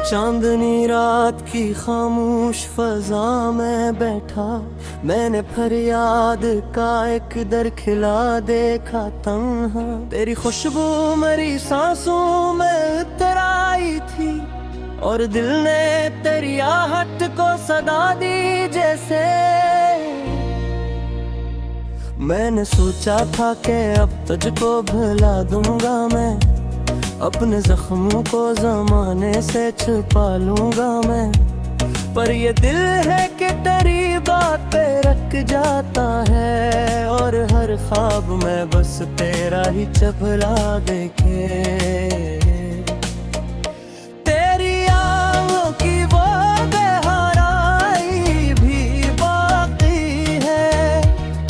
चांदनी रात की खामोश फजा में बैठा, मैंने फरियाद का एक दर खिला देखा तन्हा। तेरी खुशबू मेरी सांसों में उतर आई थी और दिल ने तेरी आहट को सदा दी जैसे। मैंने सोचा था कि अब तुझको भुला दूंगा मैं, अपने जख्मों को जमाने से छुपा लूंगा मैं, पर ये दिल है कि तेरी बात पे रख जाता है और हर ख्वाब में बस तेरा ही चपला देखे। तेरी आँखों की वो बेहराई भी बाकी है,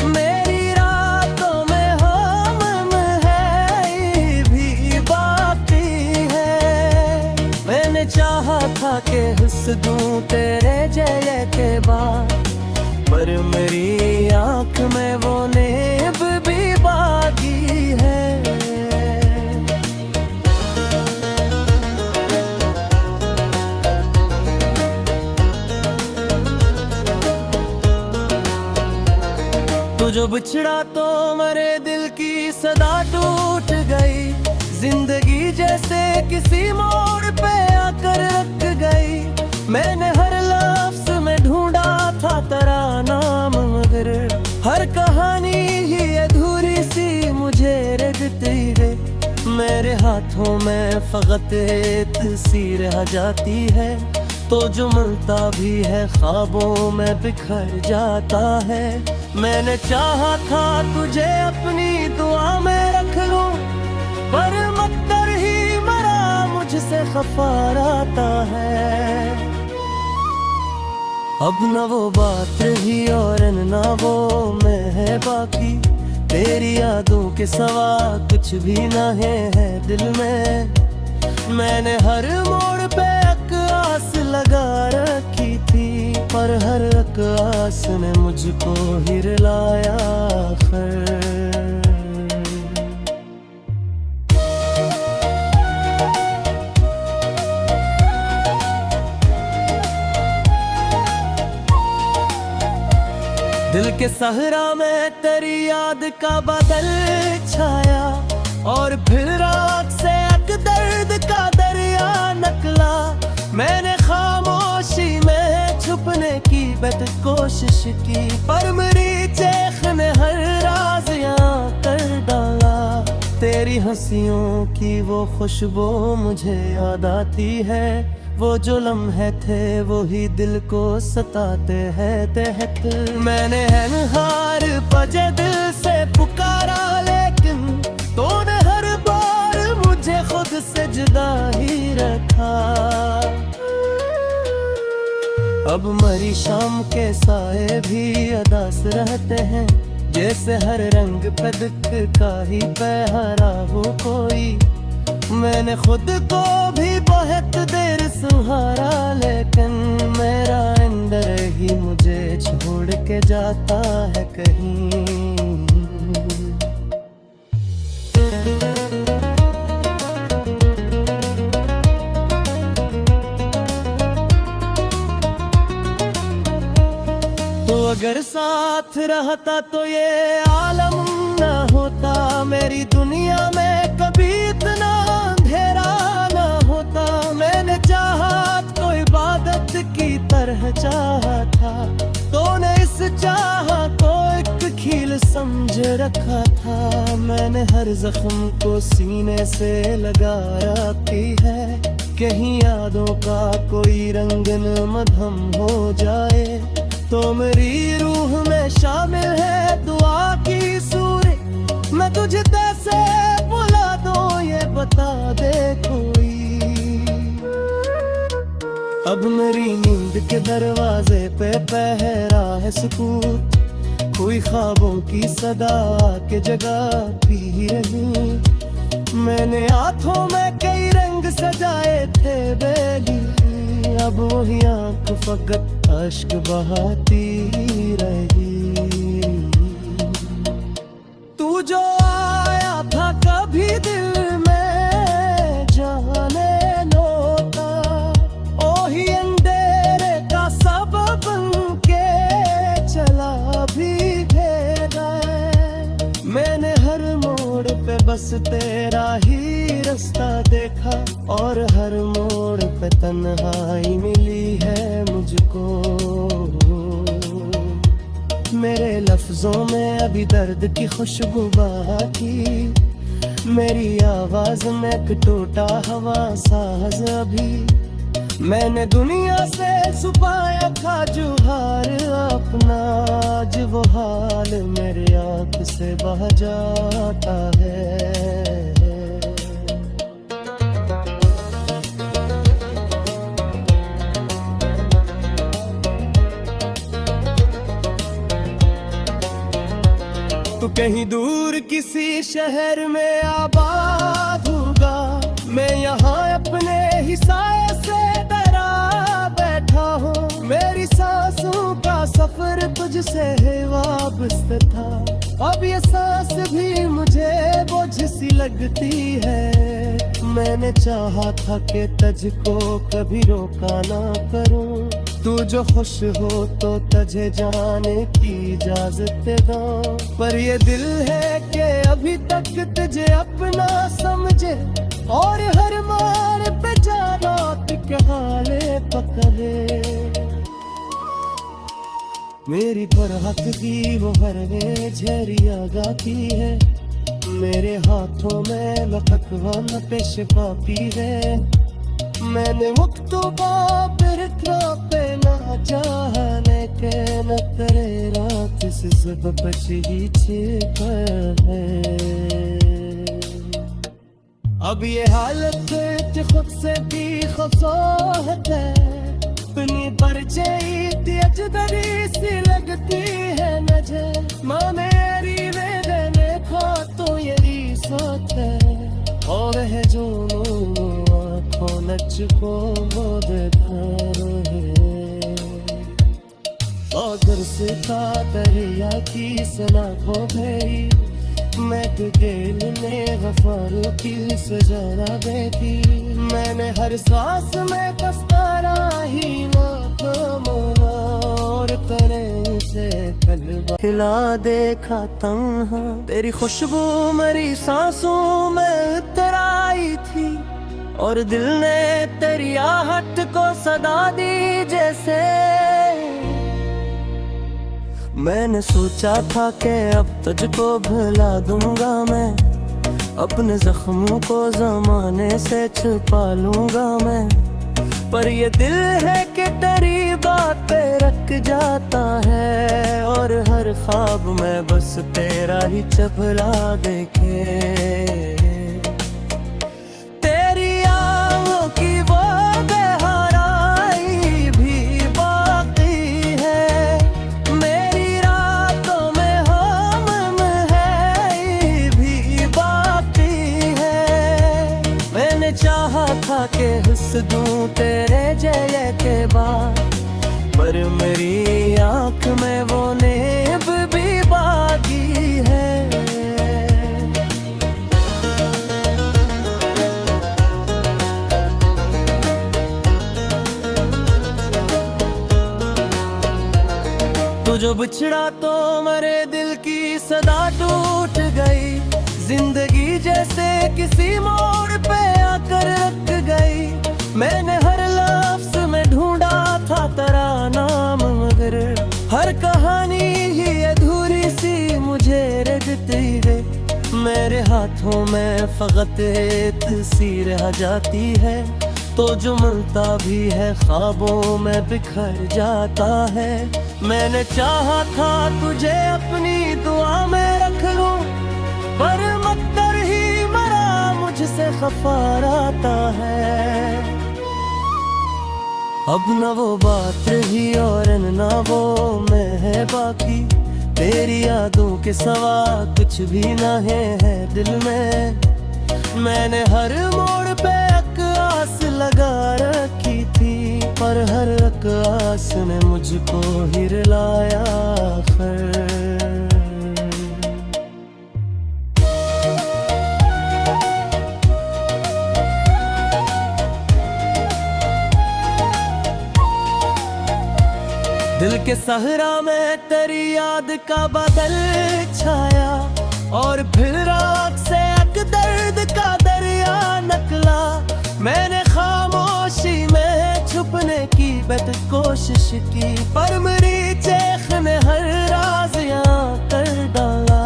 मेरी रातों में हम है ये भी बाकी है। मैंने चाहा था कि हंस दूं तेरे जय के बाद, पर मेरी आँख में वो नेब भी बाकी है। तू जो बिछड़ा तो मेरे दिल की सदा टूट गई, जिंदगी जैसे किसी मोड़ पे आकर रख गई। मैंने हर लफ्ज में ढूंढा था तेरा नाम, मगर हर कहानी ही अधूरी सी मुझे रटती गई। मेरे हाथों में फकत तस्वीर रह जाती है, तो जो मिलता भी है ख्वाबों में बिखर जाता है। मैंने चाहा था तुझे अपनी दुआ में रख लूं, पर मक्कर ही मरा मुझसे खफा आता है। अब न वो बात रही और न वो मैं है बाकी, तेरी यादों के सिवा कुछ भी न है दिल में। मैंने हर मोड़ पे एक आस लगा रखी थी, पर हर एक आस ने मुझको ही रुलाया फिर। दिल के सहरा में तेरी याद का बादल छाया, और फिर रात से एक दर्द का दरिया निकला। मैंने खामोशी में छुपने की बेद कोशिश की, पर मेरी चेख ने हर राज यहाँ कर डाला। तेरी हंसियों की वो खुशबू मुझे याद आती है, वो जो लम्हे थे वो ही दिल को सताते हैं तहत। मैंने हार बजे दिल से पुकारा, लेकिन तूने हर बार मुझे खुद से जुदा ही रखा। अब मरी शाम के साए भी अदास रहते हैं, जैसे हर रंग पे दुख का ही पहरा हो कोई। मैंने खुद को भी बहुत देर सहारा, लेकिन मेरा अंदर ही मुझे छोड़ के जाता है कहीं। तो अगर साथ रहता तो ये आलम ना होता, मेरी दुनिया में कभी इतना अंधेरा ना होता। मैंने चाहा तो इबादत की तरह चाहा था, तूने इस चाहा को एक खील समझ रखा था। मैंने हर जख्म को सीने से लगा रखी है, कहीं यादों का कोई रंगन मधम हो जाए। तो मेरी रूह में शामिल है दुआ की सूरे, मैं तुझे कैसे बुला दूं ये बता दे कोई। अब मेरी नींद के दरवाजे पे पहरा है सुकून, कोई ख्वाबों की सदा के जगह पी रही। मैंने हाथों में कई रंग सजाए थे बेली, अब वही आँख फकत अश्क बहाती रही। तू जो आया था कभी दिल में जाने लो था, तेरा ही रास्ता देखा, और हर मोड़ पे तन्हाई मिली है मुझको। मेरे लफ्जों में अभी दर्द की खुशबू बाकी, मेरी आवाज में एक टूटा हवा साज अभी। मैंने दुनिया से छुपाया था जुहार अपना, आज वो हाल मेरे आँख से बह जाता है। तू कहीं दूर किसी शहर में आबाद होगा, मैं यहाँ अपने ही साए से डरा बैठा हूँ। मेरी सांसों का सफर तुझसे है वाबस्ता था, अब ये सांस भी मुझे बोझ सी लगती है। मैंने चाहा था कि तुझको कभी रोका ना करूँ, तू जो खुश हो तो तुझे जाने की इजाजत दो। पर ये दिल है कि अभी तक तुझे अपना समझे, और हर मार पे जाना के हाले पकड़े। मेरी फरहत की वो हर वे झरिया गाती है, मेरे हाथों में लपकवा न पेश पापी है। मैंने मकतूबा बिरखा पे ना जाने के न करे रात से सब बची छिपा है। अब ये हालत खुद से भी खफाहत है, अपनी परछाई तेजदरी सी लगती है मुझे। माँ मेरी वेदने खा तो यही सोच है, और है जो आँखों नच को वो देखा है। सागर से का दरिया की सना खो गई, मैं गेल ने वफार की सजाना देखी। मैंने हर सांस में पछताना ही ना मोरा, और तरह से कल हिला देखा तन्हा। तेरी खुशबू मेरी सांसों में उतर आई थी, और दिल ने तेरी आहट को सदा दी जैसे। मैंने सोचा था कि अब तुझको भुला दूंगा मैं, अपने जख्मों को जमाने से छुपा लूंगा मैं। पर ये दिल है कि तेरी बातें रख जाता है, और हर ख्वाब में बस तेरा ही चपला देखे। था कि हंस दूं तेरे जय के बाद, पर मेरी आँख में वो नेब भी बाकी है। तू जो बिछड़ा तो मेरे दिल की सदा टूट गई, जिंदगी जैसे किसी मोड़ पे आकर रख गई। मैंने हर लफ्ज़ में ढूंढा था तेरा नाम, मगर हर कहानी ही अधूरी सी मुझे रटती गई। मेरे हाथों में फकत तस्वीर रह जाती है, तो जो मिलता भी है ख्वाबों में बिखर जाता है। मैंने चाहा था तुझे अपनी दुआ में रख लूं, पर मक्कर ही मरा मुझसे खफा आता है। अब न वो बात रही और न वो मैं है बाकी, तेरी यादों के सवा कुछ भी न है दिल में। मैंने हर मोड़ पे एक आस लगा रखी थी, पर हर एक आस ने मुझको ही रुलाया आखिर। दिल के सहरा में तेरी याद का बादल छाया, और फिर रात से अकदर मैंने खामोशी में छुपने की बेत कोशिश की, पर मेरी चेख ने हर राज यहाँ कर डाला।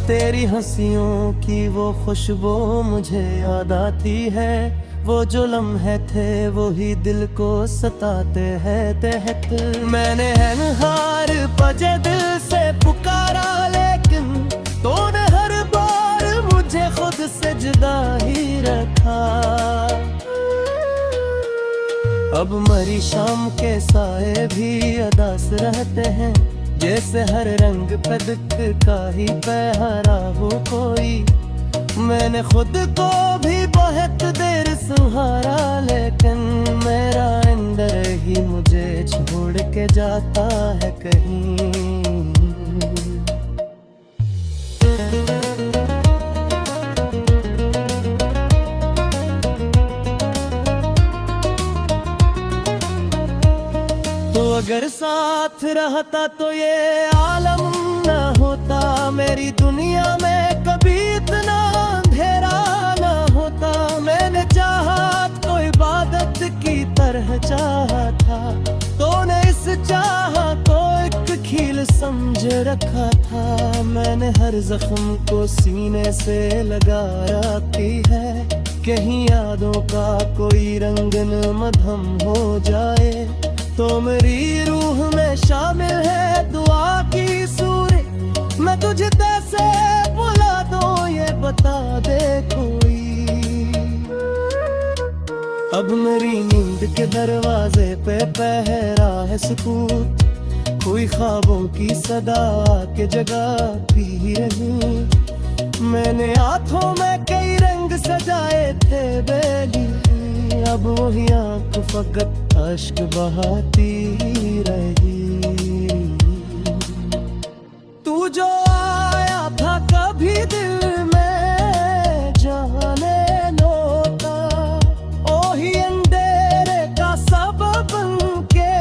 तेरी हंसियों की वो खुशबू मुझे याद आती है, वो जो लम्हे थे वो ही दिल को सताते हैं तहत। मैंने हार बजे दिल से पुकारा, लेकिन तूने हर बार मुझे खुद से जुदा ही रखा। अब मरी शाम के साए भी अदास रहते हैं, जैसे हर रंग पे दुख का ही पहरा हो कोई। मैंने खुद को भी बहुत देर संहारा, लेकिन मेरा अंदर ही मुझे छोड़ के जाता है कहीं। तो अगर साथ रहता तो ये आलम न होता, मेरी दुनिया में कभी इतना अंधेरा न होता। मैंने चाहा तो इबादत की तरह चाहा था, तूने इस चाहा को एक खील समझ रखा था। मैंने हर जख्म को सीने से लगा रखी है, कहीं यादों का कोई रंगन मधम हो जाए। तो मेरी रूह में शामिल है दुआ की सूरे, मैं तुझे कैसे बुला दूं ये बता दे कोई। अब मेरी नींद के दरवाजे पे पहरा है सुकूत, कोई ख्वाबों की सदा के जगह पी रही। मैंने हाथों में कई रंग सजाए थे बेली, अब वही आँख फकत अश्क बहाती रही। तू जो आया था कभी दिल में जाने नोता, ओही अंधेरे का सबब बन के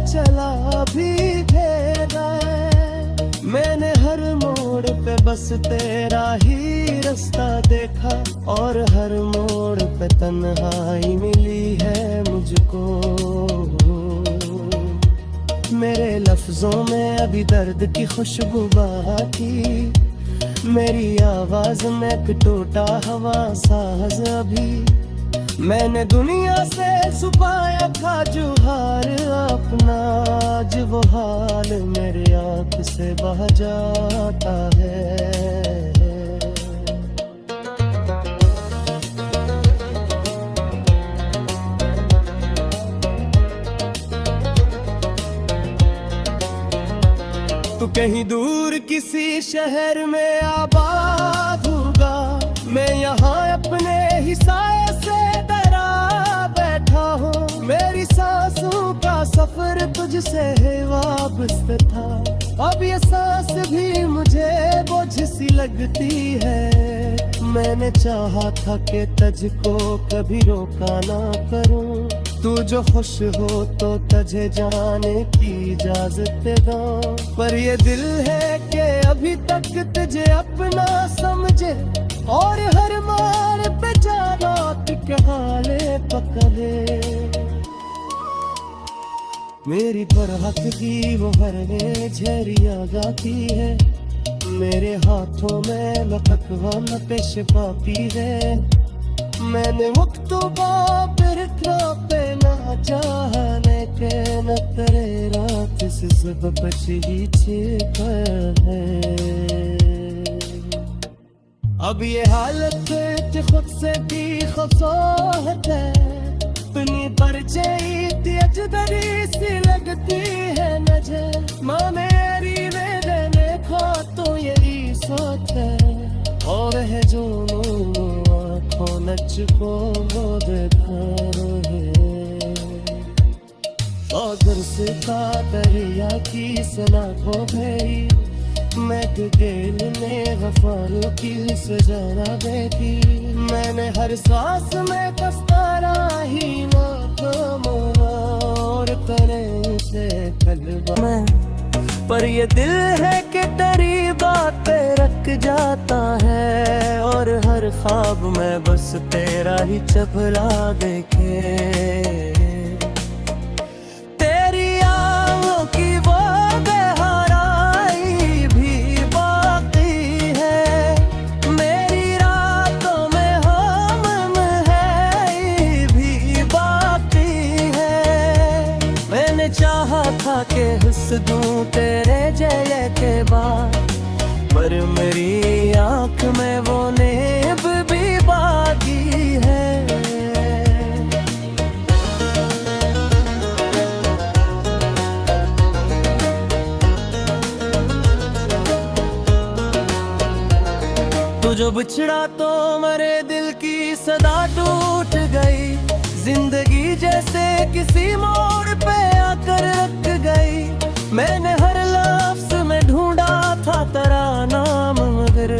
चला भी घेरा। मैंने हर मोड़ पे बस तेरा ही रास्ता देखा, और हर मोड़ पे तन्हाई मिली है मुझको। मेरे लफ्जों में अभी दर्द की खुशबू बाकी, मेरी आवाज में एक टूटा हवा साज अभी। मैंने दुनिया से छुपाया था जुहार अपना, आज वो हाल मेरे आँख से बह जाता है। तू कहीं दूर किसी शहर में आबाद होगा, मैं यहाँ अपने ही साए से डरा बैठा हूँ। मेरी सांसों का सफर तुझसे है वाबस्ता था, अब ये सांस भी मुझे बोझ सी लगती है। मैंने चाहा था कि तुझको कभी रोका ना करूँ, तू जो खुश हो तो तुझे जाने की इजाजत दो। पर ये दिल है कि अभी तक तुझे अपना समझे, और हर मार पे जाना के हाले पकड़े। मेरी परहक की वो हर झरिया गाती है, मेरे हाथों में लपकवा न पेश पाती है। मैंने मकतूबा फिर पे ना चाहने के न तेरे रात से सब बची पर है। अब ये हालत खुद से भी खफाहत है, अपनी परचई अजदरी सी लगती है नजर। माँ मेरी मैंने खो तो यही सोच है, और है जो आँखों नच को वो देखा है। सागर से का दरिया की सना खो गई, मैं दिल ने वफारों की सजाना देखी। मैंने हर सांस में कस्तारा ही नाकाम और तरह से कलबा मैं, पर ये दिल है कि तेरी बातें रख जाता है, और हर हर ख्वाब में बस तेरा ही चपला देखे। तेरी आँखों की वो बेहराई भी बाकी है, मेरी रातों में हम है भी बाकी है। मैंने चाहा था कि हंस दूं तेरे जय के बाद, पर मेरी आँख में वो नेब भी बाकी है। तू जो बिछड़ा तो मेरे दिल की सदा टूट गई, जिंदगी जैसे किसी मोड़ पे आकर रख गई। मैंने हर लफ्ज में ढूंढा था तेरा नाम, मगर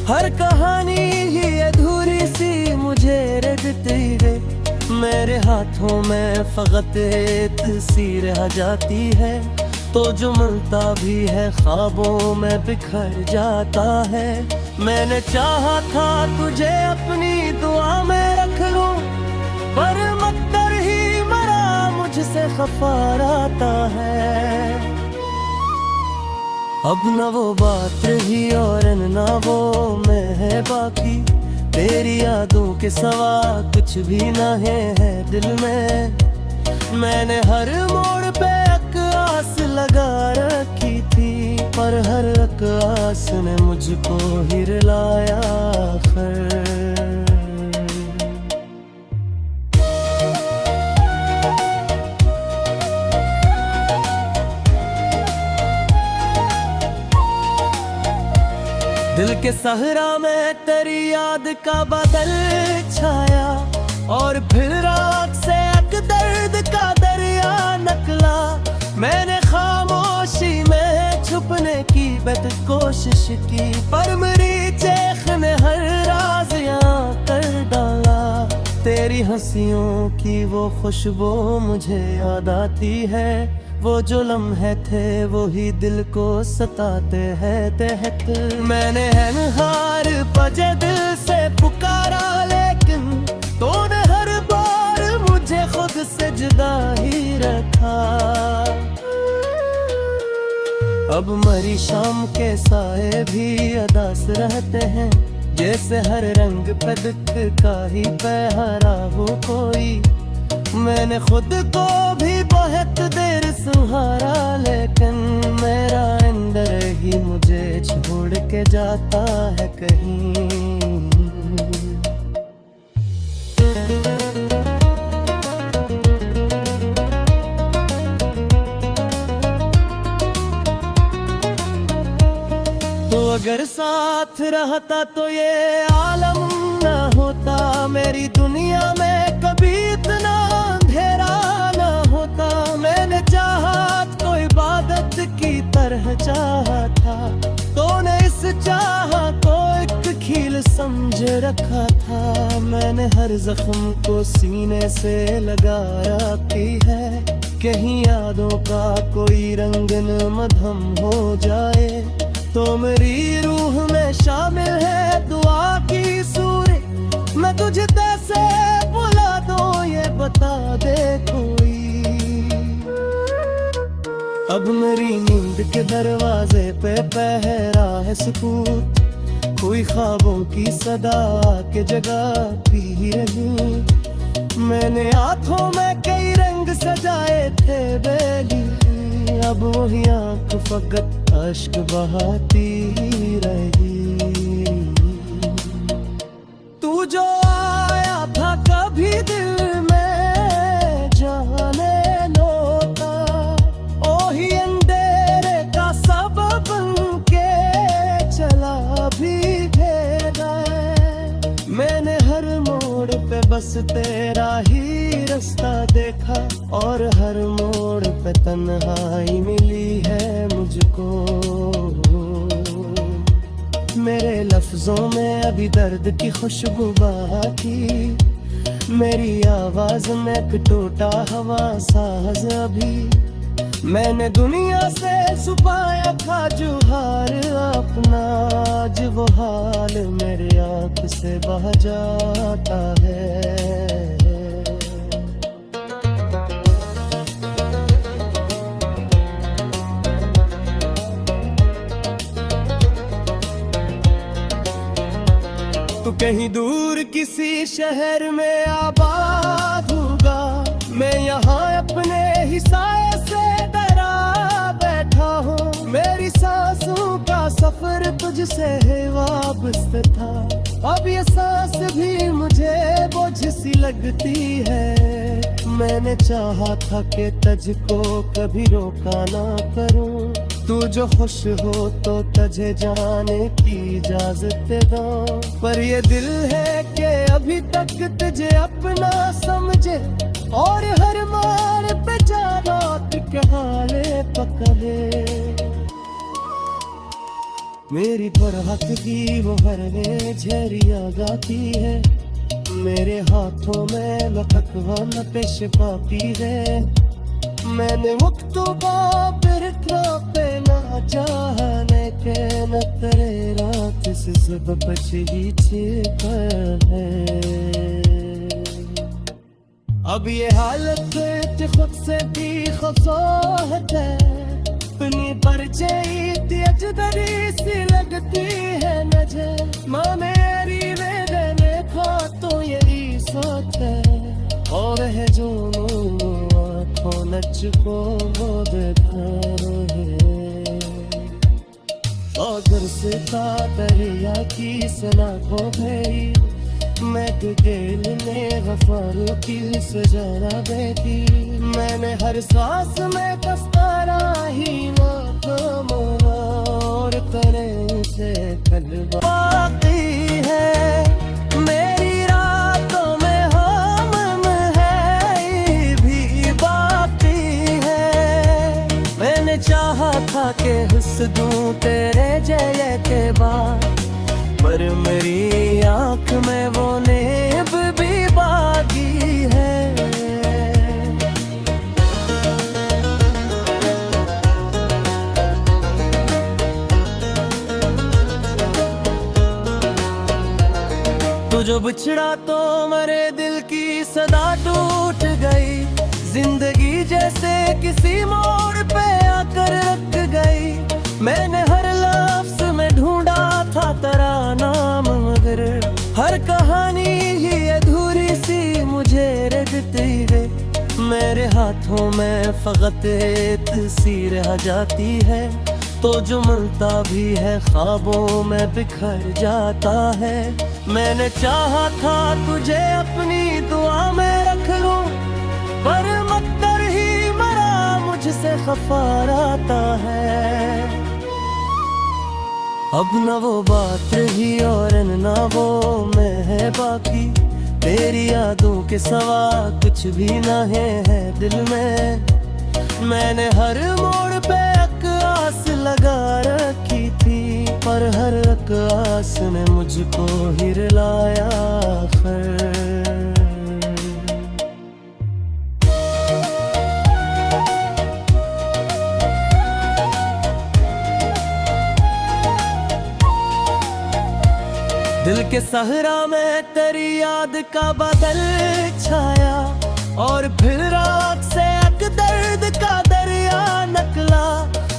हर कहानी ही अधूरी सी मुझे रटती गई। मेरे हाथों में फकत एक तस्वीर रह जाती है, तो जो मिलता भी है ख्वाबों में बिखर जाता है। मैंने चाहा था तुझे अपनी दुआ में रख लूं, पर मक्कर ही मरा मुझसे खफा आता है। अब न वो बात रही और न वो मैं है बाकी, तेरी यादों के सिवा कुछ भी न है दिल में। मैंने हर मोड़ पे एक आस लगा रखी थी, पर हर एक आस ने मुझको ही रुलाया आखिर। दिल के सहरा में तेरी याद का बादल छाया, और फिर रात से एक दर्द का दरिया निकला। मैंने खामोशी में छुपने की बेद कोशिश की, पर मेरी चेख ने हर राज यहाँ कर डाला। तेरी हंसियों की वो खुशबू मुझे याद आती है, वो जो लम्हे थे वो ही दिल को सताते हैं तहत। मैंने हार बजे दिल से पुकारा, लेकिन तूने हर बार मुझे खुद से जुदा ही रखा। अब मरी शाम के साए भी अदास रहते हैं, जैसे हर रंग पे दुख का ही पहरा हो कोई। मैंने खुद को भी बहुत देर सहारा, लेकिन मेरा अंदर ही मुझे छोड़ के जाता है कहीं। तो अगर साथ रहता तो ये आलम न होता, मेरी दुनिया में कभी इतना अंधेरा न होता। मैंने चाहा तो इबादत की तरह चाहा था, तूने इस चाहा को एक खील समझ रखा था। मैंने हर जख्म को सीने से लगा रखी है, कहीं यादों का कोई रंग न मधम हो जाए। तो मेरी रूह में शामिल है दुआ की सूरे, मैं तुझे कैसे बुला दूं ये बता दे कोई। अब मेरी नींद के दरवाजे पे पहरा है सुकूत, कोई ख्वाबों की सदा के जगह पी रही। मैंने हाथों में कई रंग सजाए थे बेली, अब वही आँख फकत अश्क बहाती रही। तू जो आया था कभी दिल में जाने नोता, ओही अंधेरे का सबब बन के चला भी भेगा। मैंने हर मोड़ पे बस तेरा ही रास्ता देखा, और हर मोड़ पे तन्हाई मिली है मुझको। मेरे लफ्जों में अभी दर्द की खुशबू बाकी, मेरी आवाज में एक टूटा हवा साज अभी। मैंने दुनिया से छुपाया था जुहार अपना, आज वो हाल मेरे आँख से बह जाता है। तो कहीं दूर किसी शहर में आबाद होगा, मैं यहाँ अपने ही साए से डरा बैठा हूँ। मेरी सांसों का सफर तुझसे है वाबस्ता था, अब ये सांस भी मुझे बोझ सी लगती है। मैंने चाहा था कि तुझको कभी रोका ना करूँ, तू जो खुश हो तो तुझे जाने की इजाजत दो। पर ये दिल है कि अभी तक तुझे अपना समझे, और हर मार पे जाना के हाले पकड़े। मेरी बरहक की वो हर वे झरिया गाती है, मेरे हाथों में लखक वन पेश पाती है। मैंने वक्त पे ना चाहने के न तेरे रात से सब बची है। अब ये हालत खुद से भी खफाहत है, अपनी परचेती अजदरी सी लगती है मुझे। माँ मेरी वेदने खा तो यही सोच है, और है जो आँखों नच को वो देखा है। अगर से दरिया की सना खो गई, मैं गेल ने वफारों की सजा देती। मैंने हर सांस में तस्कारा ही नाकाम और तरह से कलवा बाकी है। मेरी रातों में हम है भी बाकी है। मैंने चाहा था कि हुस्स दूं तेरे जय के बाद, पर मेरी आँख में वो नेब भी बागी है। तू जो बिछड़ा तो मेरे दिल की सदा टूट गई, जिंदगी जैसे किसी मोड़ पे आकर रख गई। मैंने हर लफ्ज़ में ढूंढा था तेरा नाम, मगर हर कहानी ही अधूरी सी मुझे रटती है। मेरे हाथों में फकत तस्वीर रह जाती है, तो जो मिलता भी है ख्वाबों में बिखर जाता है। मैंने चाहा था तुझे अपनी दुआ में रख लूं, पर मक्कर ही मरा मुझसे खफा आता है। अब न वो बात रही और न वो मैं है बाकी, तेरी यादों के सवा कुछ भी न है दिल में। मैंने हर मोड़ पे आस लगा रखी थी, पर हर आस ने मुझको ही रुलाया फिर। दिल के सहरा में तेरी याद का बादल छाया, और फिर रात से एक दर्द का दरिया निकला।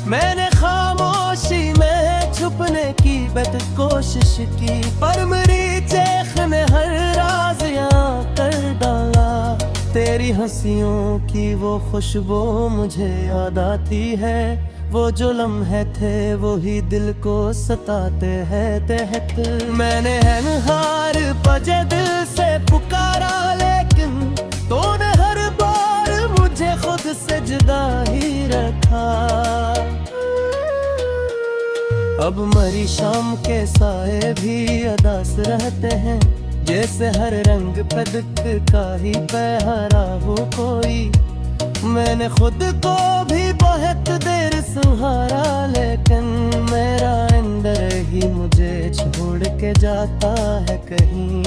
मैंने खामोशी में छुपने की बेद कोशिश की, पर मेरी चेख ने हर राज यहाँ कर डाला। तेरी हंसियों की वो खुशबू मुझे याद आती है, वो जो लम्हे थे वो ही दिल को सताते हैं तहत। मैंने हार बजे दिल से पुकारा, लेकिन तूने हर बार मुझे खुद से जुदा ही रखा। अब मरी शाम के साए भी अदास रहते हैं, जैसे हर रंग पे दुख का ही पहरा हो कोई। मैंने खुद को भी बहुत देर सहारा, लेकिन मेरा अंदर ही मुझे छोड़ के जाता है कहीं।